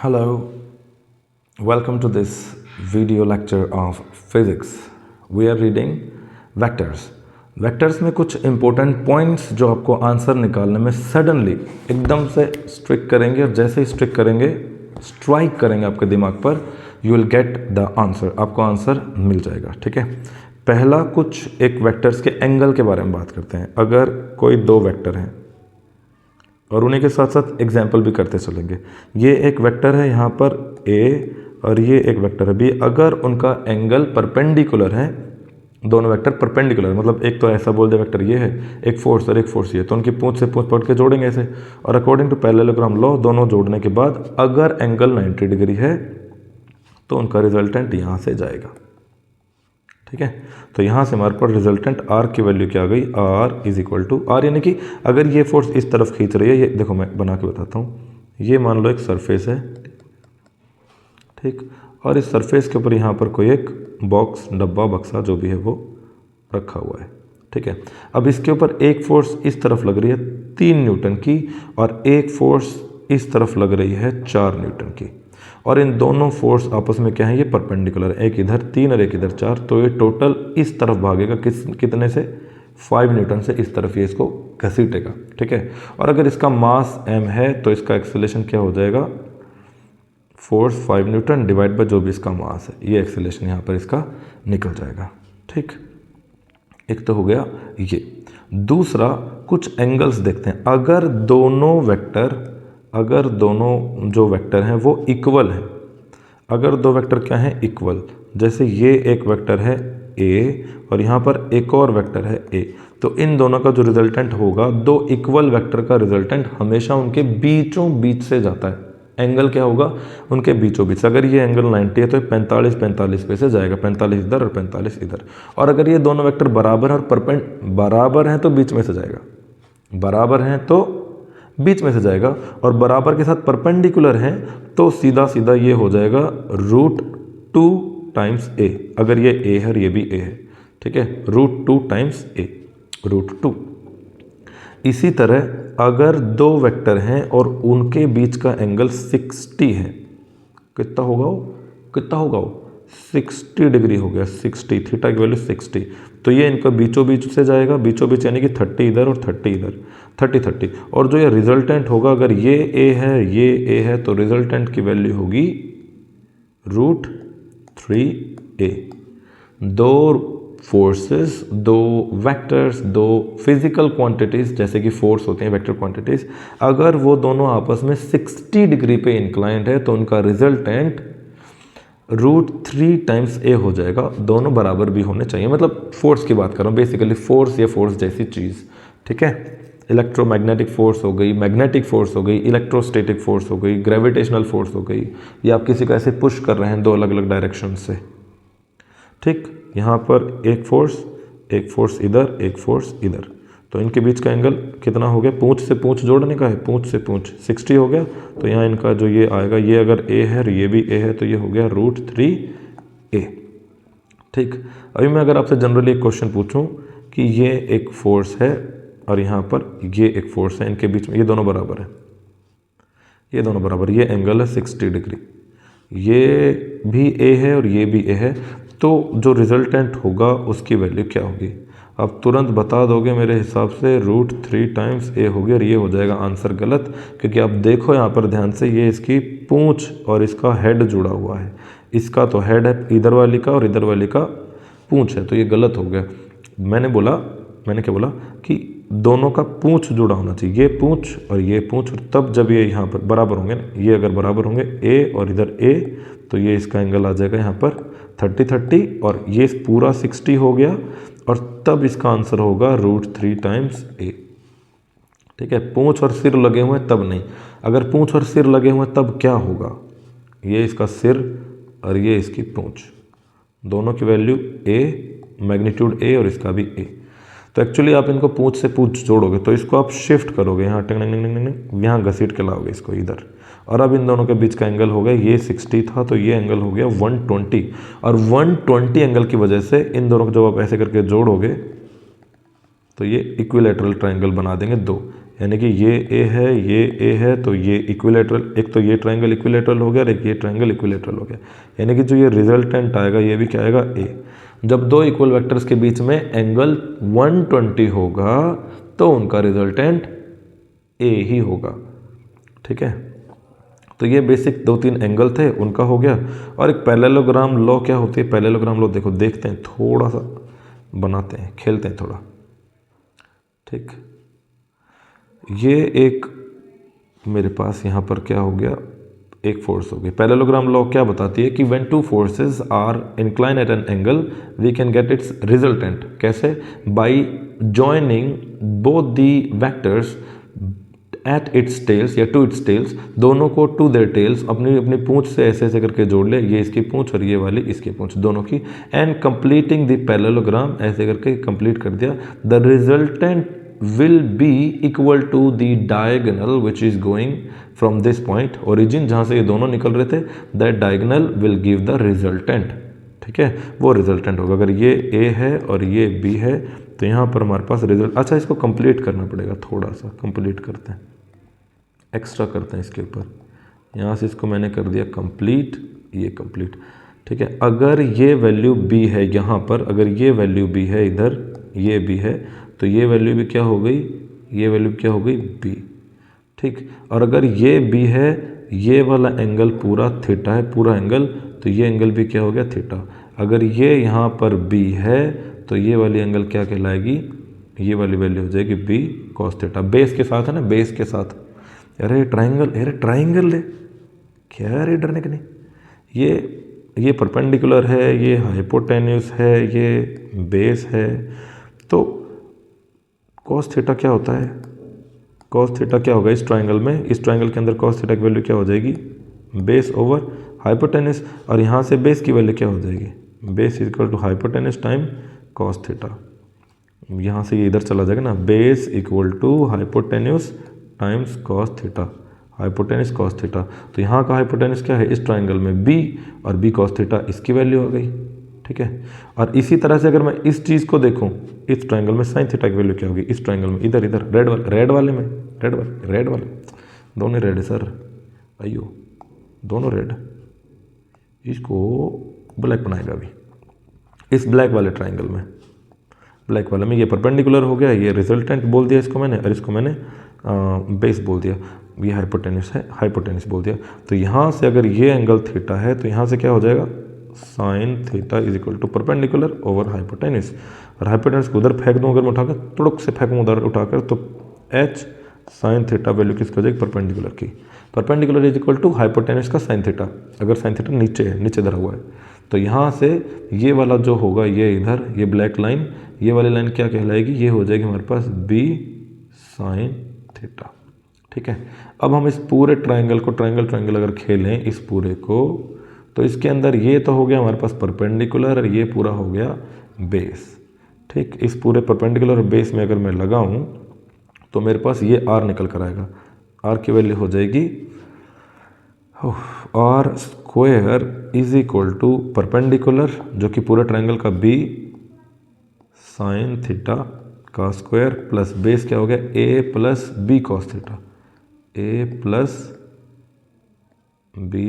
Hello, welcome to this video lecture of physics. We are reading vectors. Vectors में कुछ important points जो आपको answer निकालने में सडनली एकदम से स्ट्रिक करेंगे और जैसे ही स्ट्रिक करेंगे स्ट्राइक करेंगे आपके दिमाग पर, you will get the answer, आपको आंसर मिल जाएगा। ठीक है, पहला कुछ एक वेक्टर्स के एंगल के बारे में बात करते हैं। अगर कोई दो वेक्टर हैं और उन्हीं के साथ साथ एग्जाम्पल भी करते चलेंगे। ये एक वेक्टर है यहाँ पर A और ये एक वेक्टर है B। अगर उनका एंगल परपेंडिकुलर है, दोनों वेक्टर परपेंडिकुलर, मतलब एक तो ऐसा बोल दे वेक्टर ये है, एक फोर्स और एक फोर्स ये, तो उनकी पूंछ से पूंछ पकड़ के जोड़ेंगे ऐसे। और अकॉर्डिंग टू पैरेललोग्राम लॉ दोनों जोड़ने के बाद अगर एंगल 90 डिग्री है तो उनका रिजल्टेंट यहाँ से जाएगा। ठीक है, तो यहाँ से हमारे पास रिजल्टेंट R की वैल्यू क्या आ गई, R is equal to R, यानी कि अगर ये फोर्स इस तरफ खींच रही है, ये देखो मैं बना के बताता हूँ, ये मान लो एक सरफेस है, ठीक, और इस सरफेस के ऊपर यहाँ पर कोई एक बॉक्स, डब्बा, बक्सा जो भी है वो रखा हुआ है। ठीक है, अब इसके ऊपर एक फोर्स इस तरफ लग रही है 3 न्यूटन की और एक फोर्स इस तरफ लग रही है 4 न्यूटन की, और इन दोनों फोर्स आपस में क्या है, ये परपेंडिकुलर है, एक इधर 3 और एक इधर 4, तो ये टोटल इस तरफ भागेगा कितने से, 5 न्यूटन से इस तरफ ये इसको घसीटेगा। ठीक है, और अगर इसका मास m है तो इसका एक्सेलरेशन क्या हो जाएगा, फोर्स 5 न्यूटन डिवाइड बाय जो भी इसका मास है, ये एक्सेलरेशन यहाँ पर इसका निकल जाएगा। ठीक, एक तो हो गया ये। दूसरा कुछ एंगल्स देखते हैं। अगर दोनों जो वेक्टर हैं वो इक्वल हैं, अगर दो वेक्टर क्या हैं, इक्वल, जैसे ये एक वेक्टर है A और यहाँ पर एक और वेक्टर है A, तो इन दोनों का जो रिजल्टेंट होगा, दो इक्वल वेक्टर का रिजल्टेंट हमेशा उनके बीचों बीच से जाता है। एंगल क्या होगा, उनके बीचों बीच। अगर ये एंगल 90 है तो 45 पे से जाएगा, 45 इधर और 45 इधर। और अगर ये दोनों वेक्टर बराबर हैं और बराबर हैं तो बीच में से जाएगा, बराबर हैं तो बीच में से जाएगा, और बराबर के साथ परपेंडिकुलर हैं तो सीधा सीधा ये हो जाएगा √2 टाइम्स A। अगर ये A है और ये भी A है, ठीक है, √2 टाइम्स A, √2। इसी तरह अगर दो वेक्टर हैं और उनके बीच का एंगल 60 है, कितना होगा वो 60 डिग्री हो गया, 60, थीटा की वैल्यू 60, तो ये इनका बीचों बीच से जाएगा, बीचों बीच यानी कि 30 इधर और 30 इधर, 30, और जो ये रिजल्टेंट होगा, अगर ये A है ये A है तो रिजल्टेंट की वैल्यू होगी √3A। दो फोर्सेस, दो वेक्टर्स, दो फिजिकल क्वांटिटीज जैसे कि फोर्स होते हैं वेक्टर क्वांटिटीज, अगर वो दोनों आपस में 60 डिग्री पे इंक्लाइंड है तो उनका रिजल्टेंट √3 टाइम्स A हो जाएगा। दोनों बराबर भी होने चाहिए, मतलब फोर्स की बात कर रहा हूँ, बेसिकली फोर्स या फोर्स जैसी चीज़। ठीक है, इलेक्ट्रोमैग्नेटिक फोर्स हो गई, मैग्नेटिक फोर्स हो गई, इलेक्ट्रोस्टैटिक फोर्स हो गई, ग्रेविटेशनल फोर्स हो गई, या आप किसी को ऐसे पुश कर रहे हैं दो अलग अलग डायरेक्शन से। ठीक, यहाँ पर एक फोर्स इधर, एक फोर्स इधर, तो इनके बीच का एंगल कितना हो गया, पूंछ से पूंछ जोड़ने का है, पूंछ से पूंछ 60 हो गया, तो यहाँ इनका जो ये आएगा, ये अगर A है और ये भी A है तो ये हो गया √3A। ठीक, अभी मैं अगर आपसे जनरली एक क्वेश्चन पूछूं कि ये एक फोर्स है और यहाँ पर ये एक फोर्स है, इनके बीच में ये दोनों बराबर है, ये दोनों बराबर, ये एंगल है 60 डिग्री, ये भी A है और ये भी A है, तो जो रिजल्टेंट होगा उसकी वैल्यू क्या होगी, आप तुरंत बता दोगे मेरे हिसाब से √3 टाइम्स A होगी, और ये हो जाएगा आंसर गलत, क्योंकि आप देखो यहाँ पर ध्यान से, ये इसकी पूंछ और इसका हेड जुड़ा हुआ है, इसका तो हेड है इधर वाली का और इधर वाली का पूंछ है, तो ये गलत हो गया। मैंने क्या बोला कि दोनों का पूंछ जुड़ा होना चाहिए, ये पूंछ और ये पूंछ, और तब जब ये यहाँ पर बराबर होंगे ना, ये अगर बराबर होंगे A और इधर A, तो ये इसका एंगल आ जाएगा यहाँ पर 30, और ये पूरा 60 हो गया, और तब इसका आंसर होगा √3 टाइम्स A। ठीक है, पूंछ और सिर लगे हुए हैं तब नहीं, अगर पूंछ और सिर लगे हुए हैं तब क्या होगा, ये इसका सिर और ये इसकी पूंछ, दोनों की वैल्यू A, मैग्नीट्यूड A और इसका भी A, तो एक्चुअली आप इनको पूंछ से पूंछ जोड़ोगे तो इसको आप शिफ्ट करोगे, यहाँ यहाँ घसीट के लाओगे इसको इधर, और अब इन दोनों के बीच का एंगल हो गया, ये 60 था तो ये एंगल हो गया 120, और 120 एंगल की वजह से इन दोनों को जब आप ऐसे करके जोड़ोगे तो ये इक्विलैटरल ट्रायंगल बना देंगे दो, यानी कि ये ए है, ये ए है, तो ये इक्विलेटरल, एक तो ये ट्रायंगल इक्विलेटरल हो गया और एक ये ट्रायंगल इक्विलेटरल हो गया। यानी कि जो ये रिजल्टेंट आएगा ये भी क्या आएगा, ए। जब दो इक्वल वेक्टर्स के बीच में एंगल 120 होगा तो उनका रिजल्टेंट ए ही होगा। ठीक है, तो ये बेसिक 2-3 एंगल थे, उनका हो गया। और एक पैरेललोग्राम लॉ क्या होती है, पैरेललोग्राम लॉ देखो देखते हैं, थोड़ा सा बनाते हैं, खेलते हैं थोड़ा। ठीक, ये एक मेरे पास यहाँ पर क्या हो गया, एक फोर्स हो गई। पैरेललोग्राम लॉ क्या बताती है कि when two forces are incline at an angle we can get its resultant. कैसे, by joining both the vectors at its tails या टू इट्स टेल्स, दोनों को टू देयर टेल्स, अपनी अपनी पूंछ से ऐसे ऐसे करके जोड़ ले, ये इसकी पूंछ और ये वाली इसकी पूंछ दोनों की, एंड कंप्लीटिंग द पैरेललोग्राम, ऐसे करके कंप्लीट कर दिया। The resultant will be equal to the diagonal which is going from this point, origin जहाँ से ये दोनों निकल रहे थे, that diagonal will give the resultant। ठीक है, वो रिजल्टेंट होगा। अगर ये A है और ये B है तो यहाँ पर हमारे पास रिजल्ट, अच्छा इसको कंप्लीट करना पड़ेगा, थोड़ा सा कंप्लीट करते हैं, एक्स्ट्रा करते हैं इसके ऊपर। यहाँ से इसको मैंने कर दिया कंप्लीट, ये कंप्लीट। ठीक है, अगर ये वैल्यू B है यहाँ पर, अगर ये वैल्यू B है इधर, ये B है, तो ये वैल्यू भी क्या हो गई, ये वैल्यू क्या हो गई, B। ठीक, और अगर ये B है, ये वाला एंगल पूरा थीटा है, पूरा एंगल, तो ये एंगल भी क्या हो गया, थीटा। अगर ये यहाँ पर B है तो ये वाली एंगल क्या कहलाएगी, ये वाली वैल्यू हो जाएगी B cos थीटा। बेस के साथ है ना, बेस के साथ। अरे ट्राइंगल, अरे ट्राइंगल है क्या, अरे डरने के नहीं। ये परपेंडिकुलर है, ये हाइपोटेन्यूस है, ये बेस है, तो cos थीटा क्या होता है, cos थीटा क्या होगा इस ट्राइंगल में, इस ट्राइंगल के अंदर cos थीटा की वैल्यू क्या हो जाएगी, बेस ओवर हाइपोटेन्यूस, और यहाँ से बेस की वैल्यू क्या हो जाएगी, base equal to hypotenuse time cos theta. यहाँ से ये इधर चला जाएगा ना, base equal to hypotenuse times cos theta, hypotenuse cos theta. तो यहाँ का हाइपोटेन्यूस क्या है इस ट्राइंगल में, b, और b cos थीटा इसकी वैल्यू आ गई। ठीक है, और इसी तरह से अगर मैं इस चीज़ को देखूं, इस ट्रायंगल में साइन थीटा की वैल्यू क्या होगी, इस ट्रायंगल में इधर इधर रेड वाले में, रेड वाले दोनों रेड है सर, अयो दोनों रेड, इसको ब्लैक बनाएगा अभी। इस ब्लैक वाले ट्रायंगल में, ब्लैक वाले में ये परपेंडिकुलर हो गया, ये रिजल्टेंट बोल दिया इसको मैंने, और इसको मैंने बेस बोल दिया, ये हाइपोटेन्यूस है, हाइपोटेन्यूस बोल दिया। तो यहाँ से अगर ये एंगल थीटा है तो यहाँ से क्या हो जाएगा, sine theta is equal to perpendicular over hypotenuse. और हाइपोटेन्यूस को उधर फेंक दूँ, अगर मैं उठाकर तुड़ुक से फेंकूँ उधर उठाकर, तो एच साइन थीटा वैल्यू किसकी हो जाएगी, परपेंडिकुलर की। Perpendicular is equal to hypotenuse का साइन थीटा, अगर साइन थीटा नीचे है, नीचे धरा हुआ है, तो यहाँ से ये वाला जो होगा, ये इधर ये ब्लैक लाइन, ये वाली लाइन क्या कहलाएगी, ये हो जाएगी हमारे पास बी साइन थीटा। ठीक है, अब हम इस पूरे ट्राइंगल को, ट्राइंगल अगर खेलें इस पूरे को, तो इसके अंदर ये तो हो गया हमारे पास परपेंडिकुलर और ये पूरा हो गया बेस। ठीक, इस पूरे परपेंडिकुलर और बेस में अगर मैं लगाऊं तो मेरे पास ये r निकल कर आएगा, r की वैल्यू हो जाएगी r square is equal to perpendicular, जो कि पूरे ट्रायंगल का b साइन थीटा का स्क्वायर, प्लस बेस क्या हो गया, a plus b cos theta, a plus b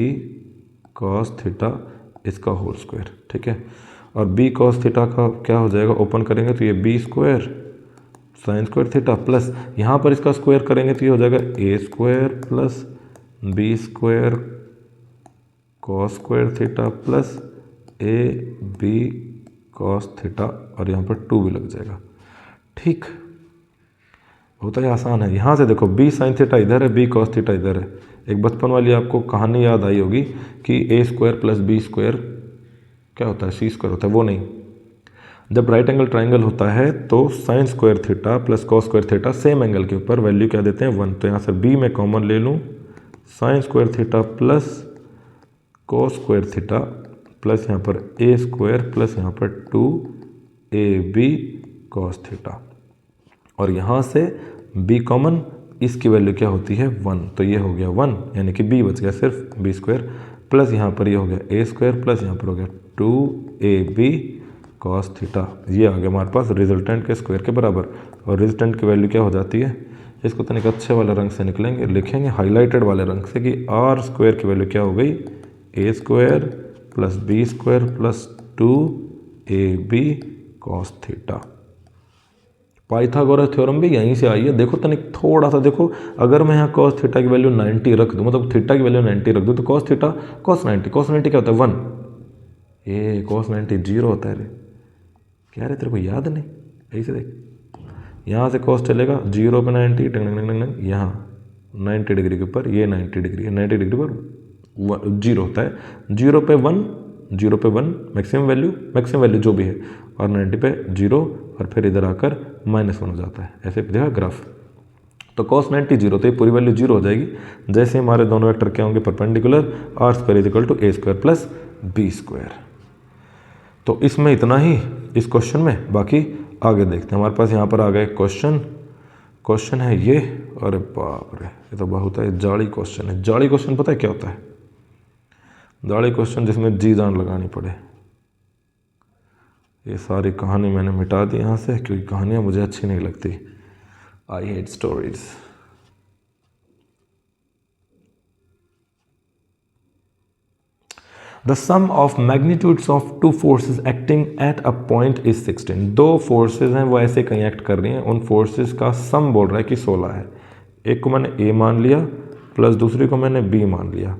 cos theta इसका होल स्क्वायर। ठीक है, और b cos थीटा का क्या हो जाएगा, ओपन करेंगे तो ये b square sine square theta, plus यहाँ पर इसका स्क्वायर करेंगे तो ये हो जाएगा a square plus b square cos square theta plus a b cos theta, और यहाँ पर 2 भी लग जाएगा। ठीक, होता है आसान है। यहाँ से देखो b साइन थीटा इधर है, b cos थीटा इधर है। एक बचपन वाली आपको कहानी याद आई होगी कि a square plus b square क्या होता है, c स्क्वायर होता है, वो नहीं। जब राइट एंगल ट्राइंगल होता है तो sine square theta plus cos square theta same angle के ऊपर वैल्यू क्या देते हैं, 1। तो यहाँ से b में कॉमन ले लूँ, sine square theta plus cos square theta plus यहाँ पर a स्क्वायर प्लस यहाँ पर 2ab cos थीटा, और यहाँ से b कॉमन, इसकी वैल्यू क्या होती है, 1। तो ये हो गया 1, यानी कि b बच गया सिर्फ b स्क्वायर, प्लस यहाँ पर ये हो गया a स्क्वायर प्लस यहाँ पर हो गया 2ab cos थीटा। ये आ गया हमारे पास रिजल्टेंट के स्क्वायर के बराबर, और रिजल्टेंट की वैल्यू क्या हो जाती है, इसको तनिक अच्छे वाले रंग से लिखेंगे हाईलाइटेड वाले रंग से कि आर स्क्वायर की वैल्यू क्या हो गई, A square plus B square plus 2ab cos theta. Pythagoras theorem भी यहीं से आई है। देखो तनिक थोड़ा सा देखो, अगर मैं यहाँ कॉस थीटा की वैल्यू 90 रख दूँ, मतलब थीटा की वैल्यू 90 रख दूँ, तो कॉस थीटा कॉस 90 क्या होता है 1, ये कॉस 90 0 होता है रे। क्या रे तेरे को याद नहीं, ऐसे देख, यहाँ से कॉस चलेगा 0 पे 90 यहाँ 90 डिग्री के ऊपर, ये 90 डिग्री है, 90 डिग्री पर 0 होता है, 0 पे 1, 0 पे 1 मैक्सिमम वैल्यू जो भी है, और 90 पे 0, और फिर इधर आकर -1 हो जाता है। ऐसे देखा ग्राफ, तो cos 90 0, तो ये पूरी वैल्यू 0 हो जाएगी। जैसे हमारे दोनों वेक्टर क्या होंगे perpendicular, R square is equal to A square plus B square. तो इसमें इतना ही इस क्वेश्चन में, बाकी आगे देखते हैं। हमारे पास यहाँ पर आ गए क्वेश्चन है ये, अरे बाप रे ये तो बहुत है, जाली क्वेश्चन है। जाली क्वेश्चन पता है क्या होता है? जाली क्वेश्चन जिसमें जी जान लगानी पड़े। ये सारी कहानी मैंने मिटा दी यहाँ से, क्योंकि कहानियाँ मुझे अच्छी नहीं लगती। I hate stories. The sum of magnitudes of two forces acting at a point is 16। दो फोर्सेस हैं वो ऐसे कहीं एक्ट कर रही हैं, उन फोर्सेस का सम बोल रहा है कि 16 है। एक को मैंने ए मान लिया प्लस दूसरी को मैंने बी मान लिया।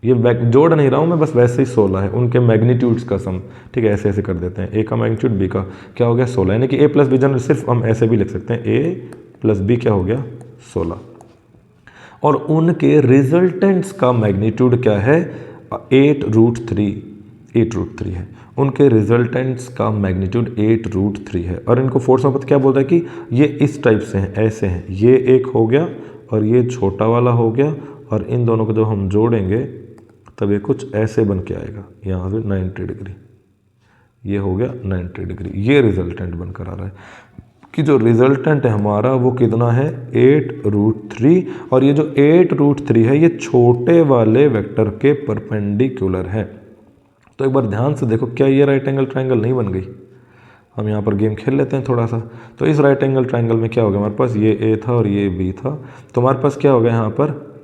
ये जोड़ नहीं रहा हूँ मैं, बस वैसे ही 16 है, उनके मैग्नीट्यूड्स का सम। ठीक है, ऐसे ऐसे कर देते हैं। ए का मैग्नीट्यूड बी का क्या हो गया 16, यानी कि ए प्लस बी जनरल सिर्फ हम ऐसे भी लिख सकते हैं, ए प्लस बी क्या हो गया 16। और उनके रिजल्टेंट्स का मैग्नीट्यूड क्या है 8√3 है। उनके रिजल्टेंट्स का मैग्नीट्यूड 8√3 है। और इनको फोर्स में पता क्या बोलता है कि ये इस टाइप से हैं, ऐसे हैं। ये एक हो गया और ये छोटा वाला हो गया, और इन दोनों को जब हम जोड़ेंगे तब ये कुछ ऐसे बन के आएगा, यहाँ से 90 डिग्री, ये हो गया 90 डिग्री। ये रिजल्टेंट बनकर आ रहा है कि जो रिजल्टेंट है हमारा वो कितना है 8√3, और ये जो 8√3 है ये छोटे वाले वेक्टर के परपेंडिकुलर है। तो एक बार ध्यान से देखो, क्या ये राइट एंगल ट्रायंगल नहीं बन गई? हम यहाँ पर गेम खेल लेते हैं थोड़ा सा। तो इस राइट एंगल ट्रायंगल में क्या हो गया, हमारे पास ये ए था और ये बी था, तो हमारे पास क्या हो गया यहाँ पर,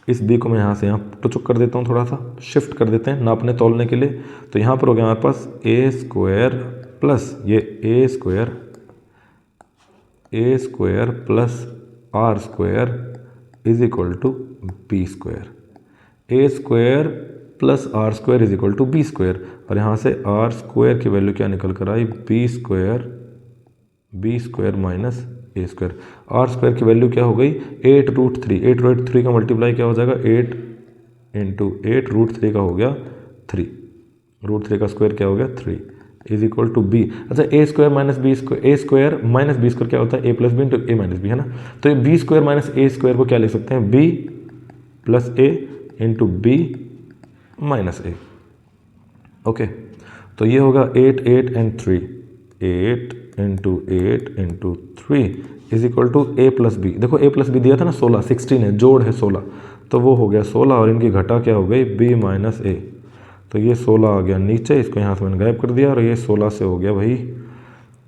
इस बी को मैं यहाँ से यहाँ टुचुक कर देता हूँ, थोड़ा सा शिफ्ट कर देते हैं नापने तोलने के लिए। तो यहाँ पर हो गया हमारे पास ए स्क्वायर प्लस ये A square plus R square is equal to B square. A square plus R square is equal to B square, और यहाँ से आर स्क्वायर की वैल्यू क्या निकल कर आई B square minus A square. R square की वैल्यू क्या हो गई 8√3। 8√3 का मल्टीप्लाई क्या हो जाएगा 8 इंटू 8√3 का हो गया 3, √3 का स्क्वायर क्या हो गया 3 इज इक्वल टू बी। अच्छा A square minus B square, A square minus B square क्या होता है A plus B into A minus B, है ना। तो ये B square minus A square को क्या लिख सकते हैं B plus A into B minus A. Okay, तो ये होगा 8 8 and 3, 8 into 8 into 3 is equal to A plus B. देखो ए प्लस बी दिया था ना 16, 16 है, जोड़ है 16, तो वो हो गया 16, और इनकी घटा क्या हो गई बी माइनस ए। तो ये 16 आ गया नीचे, इसको यहाँ से मैंने गायब कर दिया, और ये 16 से हो गया भाई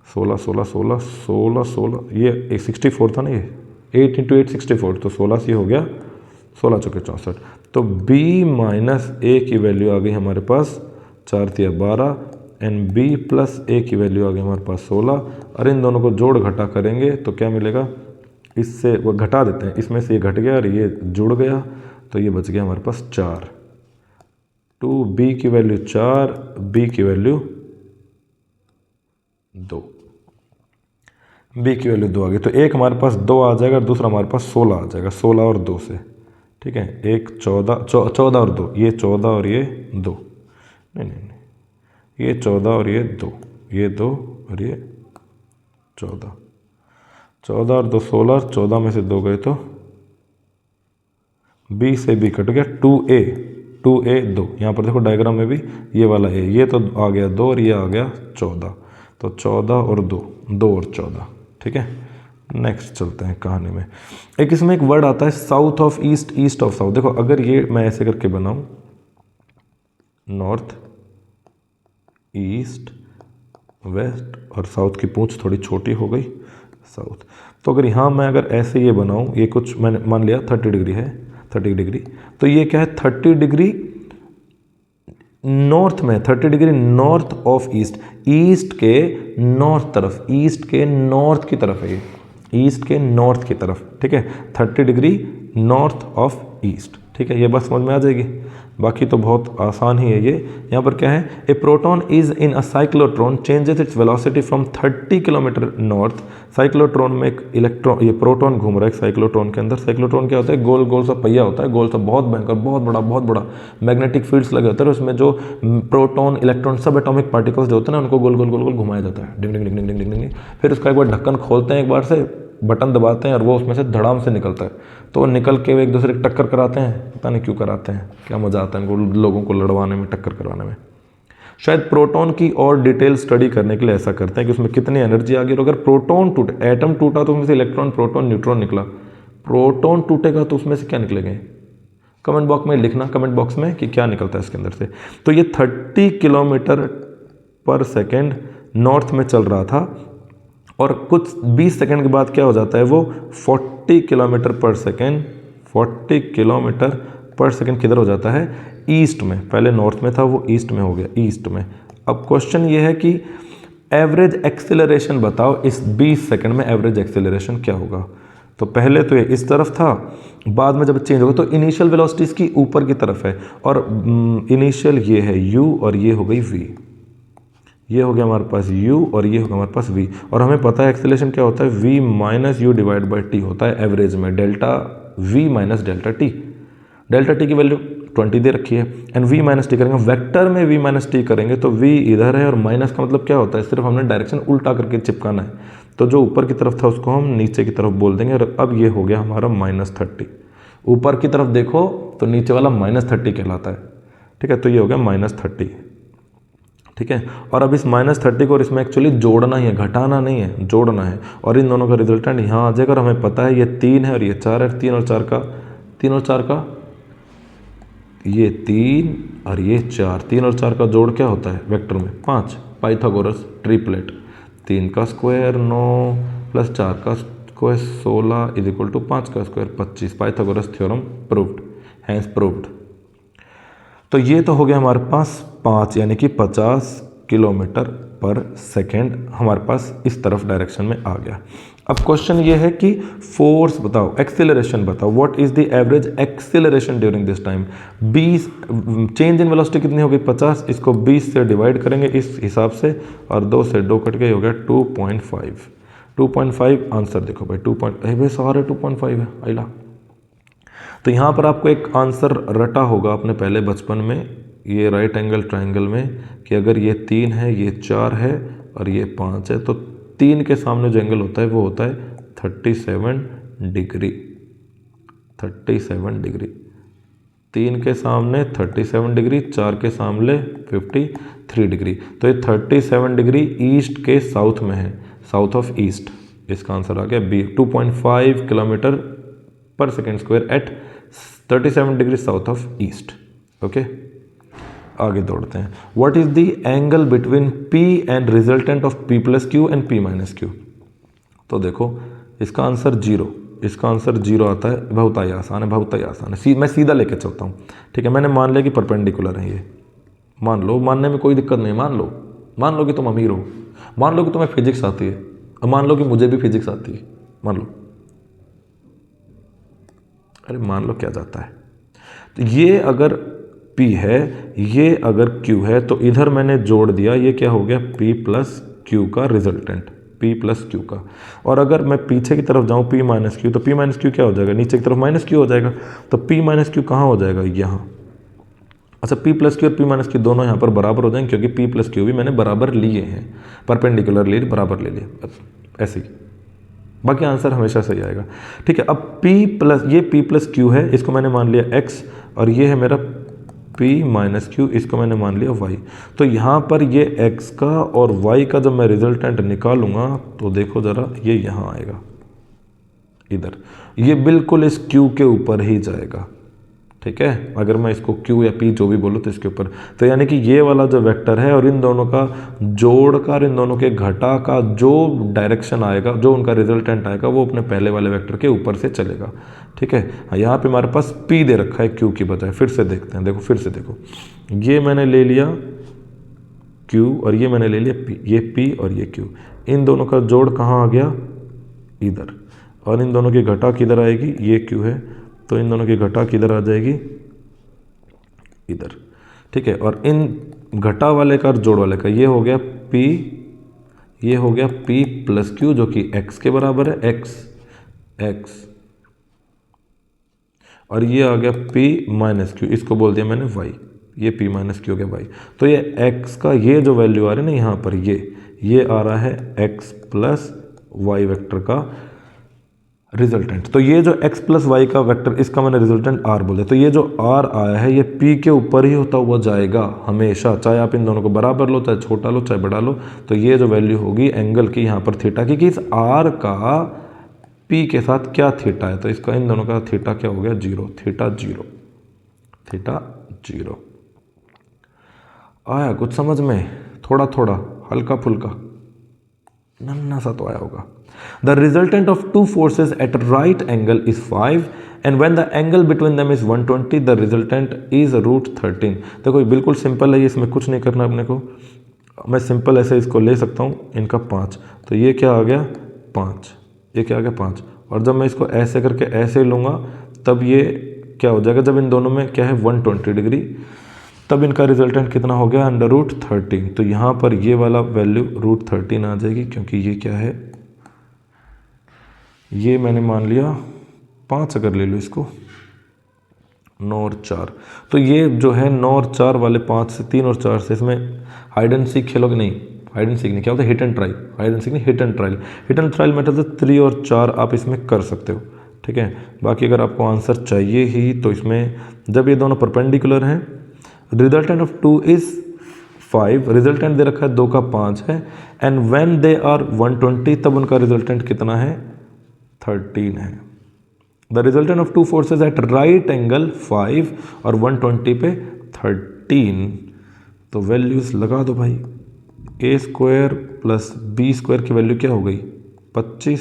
16 16 16 16 16, ये 64 था ना, ये 8 इंटू 8 64, तो 16 से हो गया 16 चौके 64। तो b माइनस ए की वैल्यू आ गई हमारे पास 4 तिया 12, एंड b प्लस ए की वैल्यू आ गई हमारे पास 16। और इन दोनों को जोड़ घटा करेंगे तो क्या मिलेगा, इससे वो घटा देते हैं, इसमें से ये घट गया और ये जुड़ गया, तो ये बच गया हमारे पास 4। 2b की वैल्यू 4, b की वैल्यू 2, b की वैल्यू 2 आ गई। तो एक हमारे पास 2 आ जाएगा और दूसरा हमारे पास 16 आ जाएगा, 16 और 2 से। ठीक है, एक 14 और 2, ये 14 और ये 2, नहीं, ये 14 और ये 2, ये 2 और ये 14, 14 और 2 16, 14 में से 2 गए तो b से b कट गया, 2a 2, यहाँ पर देखो डायग्राम में भी ये वाला a, ये तो आ गया 2 और ये आ गया 14, तो 14 और 2, 2 और 14। ठीक है, नेक्स्ट चलते हैं कहानी में। एक इसमें एक वर्ड आता है south of east, east of south. देखो अगर ये मैं ऐसे करके बनाऊं नॉर्थ ईस्ट वेस्ट, और साउथ की पूंछ थोड़ी छोटी हो गई साउथ, तो अगर यहाँ मैं अगर ऐसे ये बनाऊँ, ये कुछ मैंने मान लिया 30 डिग्री है, 30 डिग्री, तो ये क्या है 30 डिग्री नॉर्थ में, 30 degree north of east, east के नॉर्थ तरफ, ईस्ट के नॉर्थ की तरफ है ये, ईस्ट के नॉर्थ की तरफ, ठीक है, 30 डिग्री नॉर्थ ऑफ ईस्ट, ठीक है, ये बात समझ में आ जाएगी। बाकी तो बहुत आसान ही है ये। यहाँ पर क्या है, a proton is in a cyclotron changes its velocity from 30 kilometre north. Cyclotron में एक इलेक्ट्रॉन, ये प्रोटॉन घूम रहा है एक साइक्लोट्रॉन के अंदर। साइक्लोट्रॉन क्या होता है, गोल गोल सा पहिया होता है, गोल सा, बहुत भयंकर, बहुत बड़ा मैग्नेटिक फील्ड्स लगे होते हैं, उसमें जो प्रोटॉन इलेक्ट्रॉन सब एटॉमिक पार्टिकल्स जो होते हैं ना, उनको गोल गोल गोल गोल घुमाया जाता है, डिंग डिंग डिंग डिंग डिंग डिंग। फिर उसका एक बार ढक्कन खोलते हैं, एक बार से बटन दबाते हैं और वो उसमें से धड़ाम से निकलता है, तो वो निकल के वो एक दूसरे की टक्कर कराते हैं, पता नहीं क्यों कराते हैं, क्या मज़ा आता है इनको लोगों को लड़वाने में, टक्कर करवाने में। शायद प्रोटॉन की और डिटेल स्टडी करने के लिए ऐसा करते हैं कि उसमें कितनी एनर्जी आ गई, और अगर प्रोटॉन टूटे, एटम टूटा तो उसमें से इलेक्ट्रॉन, प्रोटॉन, न्यूट्रॉन निकला, प्रोटॉन टूटेगा तो उसमें से क्या निकलेंगे, कमेंट बॉक्स में लिखना, कमेंट बॉक्स में कि क्या निकलता है इसके अंदर से। तो ये 30 किलोमीटर पर सेकेंड नॉर्थ में चल रहा था, और कुछ 20 सेकंड के बाद क्या हो जाता है, वो 40 kilometre per second, 40 kilometre per second किधर हो जाता है, ईस्ट में। पहले नॉर्थ में था, वो ईस्ट में हो गया, ईस्ट में। अब क्वेश्चन ये है कि एवरेज एक्सेलरेशन बताओ, इस 20 सेकंड में एवरेज एक्सेलरेशन क्या होगा। तो पहले तो ये इस तरफ था, बाद में जब चेंज होगा तो इनिशियल वेलोसिटी इसकी ऊपर की तरफ है, और इनिशियल ये है u, और ये हो गई v, ये हो गया हमारे पास u, और ये हो गया हमारे पास v। और हमें पता है एक्सेलरेशन क्या होता है, v minus you divide by T होता है एवरेज में, delta v minus delta T. Delta T की वैल्यू 20 दे रखी है, एंड v माइनस टी करेंगे, वेक्टर में v माइनस टी करेंगे तो v इधर है, और माइनस का मतलब क्या होता है, सिर्फ हमने डायरेक्शन उल्टा करके चिपकाना है, तो जो ऊपर की तरफ था उसको हम नीचे की तरफ बोल देंगे। और अब ये हो गया हमारा -30, ऊपर की तरफ देखो तो नीचे वाला -30 कहलाता है, ठीक है, तो ये हो गया -30, ठीक है। और अब इस -30 को और इसमें एक्चुअली जोड़ना ही है, घटाना नहीं है, जोड़ना है, और इन दोनों का रिजल्टेंट यहाँ आ जाएगा। और हमें पता है ये 3 है और ये 4 है, 3 और 4 का, 3 और 4 का, ये 3 और ये 4, 3 और 4 का जोड़ क्या होता है वेक्टर में, 5, पाइथागोरस ट्रिपलेट, 3 का स्क्वायर 9 प्लस 4 का स्क्वायर 16 इज इक्वल टू 5 का square 25, Pythagoras theorem proved, hence proved. तो ये तो हो गया हमारे पास 5 यानी कि 50 किलोमीटर पर सेकेंड हमारे पास इस तरफ डायरेक्शन में आ गया। अब क्वेश्चन ये है कि फोर्स बताओ, एक्सेलरेशन बताओ, what is the average acceleration during this time. 20 change in velocity कितनी होगी 50, इसको 20 से डिवाइड करेंगे इस हिसाब से, और 2 से 2 कट के हो गया 2.5, 2.5 आंसर देखो भाई, 2. सारे 2.5 है आइला। तो यहाँ पर आपको एक आंसर रटा होगा आपने पहले बचपन में, ये राइट एंगल ट्रायंगल में, कि अगर ये 3 है, ये 4 है और ये 5 है, तो 3 के सामने जो एंगल होता है वो होता है 37 डिग्री, 37 डिग्री, 3 के सामने 37 डिग्री, 4 के सामने 53 डिग्री। तो ये 37 डिग्री ईस्ट के साउथ में है, साउथ ऑफ ईस्ट, इसका आंसर आ गया B, 2.5 kilometre per second square at 37 degree south of east. Okay, आगे दौड़ते हैं। What is the angle between P and resultant of P plus Q and P minus Q. तो देखो इसका answer 0, इसका आंसर 0 आता है, बहुत ही आसान है, बहुत ही आसान है, मैं सीधा लेके चलता हूँ, ठीक है। मैंने मान लिया कि परपेंडिकुलर है ये, मान लो, मानने में कोई दिक्कत नहीं, मान लो कि तुम अमीर हो, मान लो कि तुम्हें फिजिक्स आती है, और मान लो कि मुझे भी फिजिक्स आती है, मान लो, अरे मान लो क्या जाता है। तो ये अगर P है, ये अगर Q है, तो इधर मैंने जोड़ दिया, ये क्या हो गया P प्लस Q का रिजल्टेंट, P प्लस Q का। और अगर मैं पीछे की तरफ जाऊँ P माइनस Q, तो P माइनस Q क्या हो जाएगा, नीचे की तरफ माइनस Q हो जाएगा, तो P माइनस Q कहाँ हो जाएगा, यहाँ। अच्छा, P प्लस Q और P माइनस Q दोनों यहाँ पर बराबर हो जाएंगे, क्योंकि P प्लस Q भी मैंने बराबर लिए हैं, परपेंडिकुलर लिए, बराबर ले लिए, ऐसे ही, बाकी आंसर हमेशा सही आएगा, ठीक है। अब ये P प्लस Q है, इसको मैंने मान लिया X, और ये है मेरा P माइनस Q, इसको मैंने मान लिया Y। तो यहाँ पर ये X का और Y का जब मैं रिजल्टेंट निकालूंगा तो देखो ज़रा, ये यहाँ आएगा इधर, ये बिल्कुल इस Q के ऊपर ही जाएगा, ठीक है, अगर मैं इसको Q या P जो भी बोलूँ तो इसके ऊपर, तो यानी कि ये वाला जो वेक्टर है और इन दोनों का जोड़ का और इन दोनों के घटा का जो डायरेक्शन आएगा, जो उनका रिजल्टेंट आएगा, वो अपने पहले वाले वेक्टर के ऊपर से चलेगा। ठीक है, यहाँ पे हमारे पास P दे रखा है Q की बजाय। फिर से देखते हैं, देखो फिर से देखो, ये मैंने ले लिया Q और ये मैंने ले लिया P, ये P और ये Q, इन दोनों का जोड़ कहाँ आ गया, इधर, और इन दोनों की घटा किधर आएगी, ये Q है, तो इन दोनों की घटा किधर आ जाएगी, इधर। ठीक है, और इन घटा वाले का और जोड़ वाले का, ये हो गया P, ये हो गया P प्लस Q जो कि x के बराबर है, x, और ये आ गया P माइनस Q, इसको बोल दिया मैंने y, ये P माइनस Q हो गया y। तो ये x का ये जो वैल्यू आ रही है ना यहाँ पर, ये आ रहा है x प्लस y वेक्टर का रिजल्टेंट। तो ये जो x प्लस वाई का वेक्टर, इसका मैंने रिजल्टेंट r बोले, तो ये जो r आया है ये p के ऊपर ही होता हुआ जाएगा हमेशा, चाहे आप इन दोनों को बराबर लो, चाहे छोटा लो, चाहे बड़ा लो। तो ये जो वैल्यू होगी एंगल की यहाँ पर थीटा की, कि इस r का p के साथ क्या थीटा है, तो इसका इन दोनों का थीटा क्या हो गया, 0, थीटा 0, थीटा 0। आया कुछ समझ में, थोड़ा थोड़ा हल्का फुल्का, नन्ना सा तो आया होगा। The resultant of two forces at right angle is 5 and when the angle between them is 120 the resultant is √13। देखो ये बिल्कुल सिंपल है, इसमें कुछ नहीं करना अपने को, मैं सिंपल ऐसे इसको ले सकता हूँ, इनका 5, तो ये क्या आ गया 5, ये क्या आ गया 5, और जब मैं इसको ऐसे करके ऐसे लूँगा तब ये क्या हो जाएगा, जब इन दोनों में क्या है 120 डिग्री, तब इनका रिजल्टेंट कितना हो गया, √13। तो यहाँ पर ये वाला वैल्यू √13 आ जाएगी, क्योंकि ये क्या है, ये मैंने मान लिया 5, अगर ले लो इसको 9 और 4, तो ये जो है 9 और 4 वाले 5 से 3 और 4 से, इसमें हाइड एंड सीक खेलोगे, नहीं हाइड एंड सीक नहीं, क्या होता है hit and try, hide and seek नहीं, hit and trial. Hit and trial मतलब 3 और 4 आप इसमें कर सकते हो। ठीक है, बाकी अगर आपको आंसर चाहिए ही तो इसमें जब ये दोनों परपेंडिकुलर हैं, रिजल्टेंट ऑफ 2 इज 5, रिजल्टेंट दे रखा है 2 का 5 है, एंड व्हेन दे आर 120 तब उनका रिजल्टेंट कितना है, 13 है। The resultant of two forces eight right angle 5 और 120 पे 13। तो वैल्यूज लगा दो भाई, a square plus b square की वैल्यू क्या हो गई 25,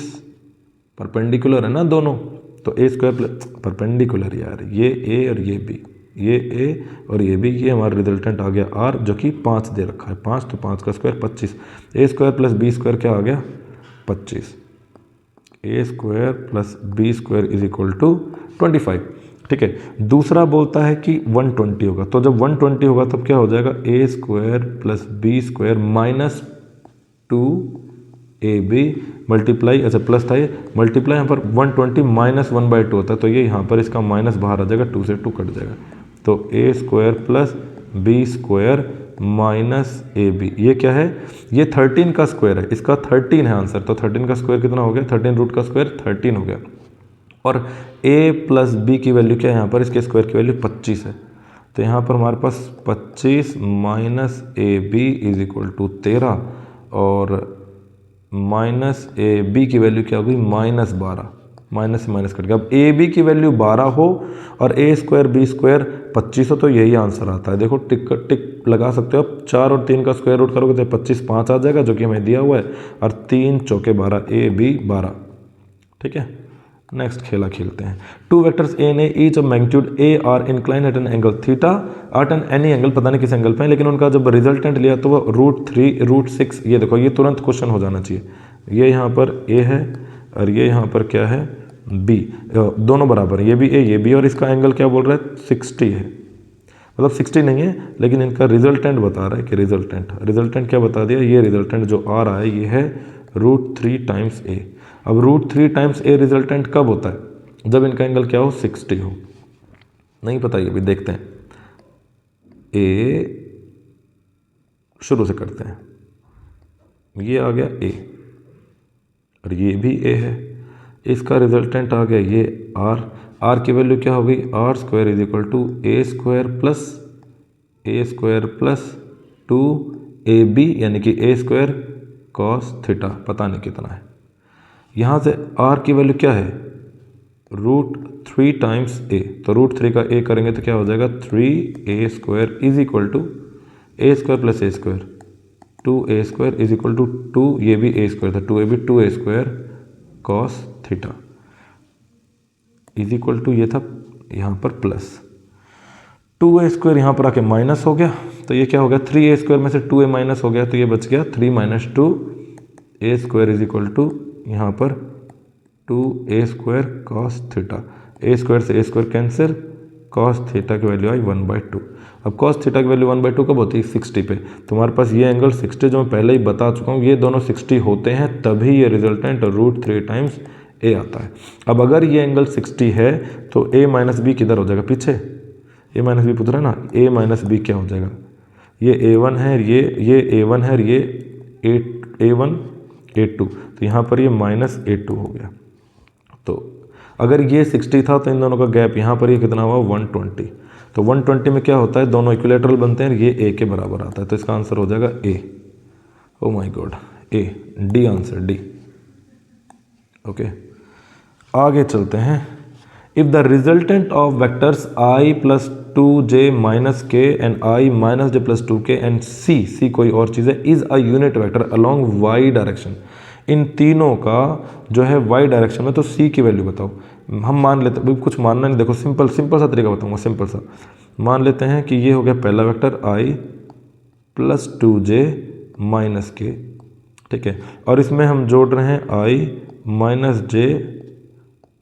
परपेंडिकुलर है ना दोनों, तो a स्क्वायर प्लस परपेंडिकुलर यार, ये a और ये b, ये a और ये b, ये हमारा रिजल्टेंट आ गया r जो कि 5 दे रखा है, 5 तो 5 का square 25, a square plus b square क्या आ गया 25, a square plus B square is equal to 25। ठीक है, दूसरा बोलता है कि 120 होगा, तो जब 120 होगा तब क्या हो जाएगा, a square plus B square minus 2ab multiply, अच्छा प्लस था ये, मल्टीप्लाई यहाँ पर 120 माइनस 1/2 होता है, तो ये यहाँ पर इसका माइनस बाहर आ जाएगा, 2 से 2 कट जाएगा, तो a square plus B square minus A B, ये क्या है, ये 13 का स्क्वायर है, इसका 13 है आंसर, तो 13 का स्क्वायर कितना हो गया, 13 रूट का स्क्वायर 13 हो गया, और a प्लस बी की वैल्यू क्या है यहाँ पर, इसके स्क्वायर की वैल्यू 25 है, तो यहाँ पर हमारे पास 25 minus A B is equal to 13, और माइनस ए बी की वैल्यू क्या होगी -12, माइनस से माइनस कट गया। अब ए बी की वैल्यू 12 हो और a स्क्वायर बी स्क्वायर 25 हो, तो यही आंसर आता है। देखो टिक टिक लगा सकते हो आप, 4 और 3 का स्क्वायर रूट करोगे तो 25 5 आ जाएगा, जो कि हमें दिया हुआ है, और 3 चौके 12, a b 12। ठीक है, नेक्स्ट खेला खेलते हैं। टू वेक्टर्स ए ने each of magnitude A are incline at an angle theta at an any angle, पता नहीं किस एंगल पे है, लेकिन उनका जब रिजल्टेंट लिया तो वो √3 √6, ये देखो ये तुरंत क्वेश्चन हो जाना चाहिए, ये यहाँ पर ए है और ये यहाँ पर क्या है बी, दोनों बराबर है, ये भी ए ये भी, और इसका एंगल क्या बोल रहा है 60 है, मतलब 60 नहीं है, लेकिन इनका रिजल्टेंट बता रहा है कि रिजल्टेंट क्या बता दिया, ये रिजल्टेंट जो आ रहा है ये है √3 टाइम्स ए। अब √3 टाइम्स ए रिजल्टेंट कब होता है, जब इनका एंगल क्या हो 60 हो, नहीं पता ये भी देखते हैं, ए शुरू से करते हैं, ये आ गया ए और ये भी ए है, इसका रिजल्टेंट आ गया ये आर की वैल्यू क्या हो गई, R square is equal to A square plus 2ab, यानी कि ए स्क्वायर कॉस थीटा, पता नहीं कितना है। यहाँ से आर की वैल्यू क्या है √3 टाइम्स ए। तो √3 का ए करेंगे तो क्या हो जाएगा 3a² is equal to a² plus a², 2a² is equal to 2, ये भी a² था, 2a भी 2a² cos थीटा इज इक्वल टू, ये था यहाँ पर प्लस 2a² यहाँ पर आके माइनस हो गया, तो ये क्या हो गया 3a² में से 2a माइनस हो गया, तो ये बच गया 3 - 2a² इज इक्वल टू यहाँ पर 2a² cos थीटा, a² से a² कैंसिल, cos थीटा की वैल्यू आई 1/2। अब cos थीटा की वैल्यू 1/2 कब होती है 60 पे, तुम्हारे पास ये एंगल 60 जो मैं पहले ही बता चुका हूँ, ये दोनों 60 होते हैं तभी ये रिजल्टेंट √3 टाइम्स a आता है। अब अगर ये एंगल 60 है तो a - b किधर हो जाएगा पीछे, a - b पूछ रहा है ना, a - b क्या हो जाएगा, ये a1 है, ये a1 है, ये a1 a2, तो यहाँ पर ये -a2 हो गया। तो अगर ये 60 था तो इन दोनों का गैप यहाँ पर ये कितना हुआ 120, तो 120 में क्या होता है दोनों इक्विलेटरल बनते हैं, ये a के बराबर आता है, तो इसका आंसर हो जाएगा a। Oh my god, a, D answer, D. Okay, आगे चलते हैं। If the resultant of vectors i + 2j - k and i - j + 2k and c कोई और चीज़ है, is a unit vector along y direction, इन तीनों का जो है y डायरेक्शन में, तो c की वैल्यू बताओ। हम मान लेते हैं, कुछ मानना नहीं, देखो सिंपल सा तरीका बताऊंगा, सिंपल सा। मान लेते हैं कि ये हो गया पहला वेक्टर i + 2j - k, ठीक है, और इसमें हम जोड़ रहे हैं i - j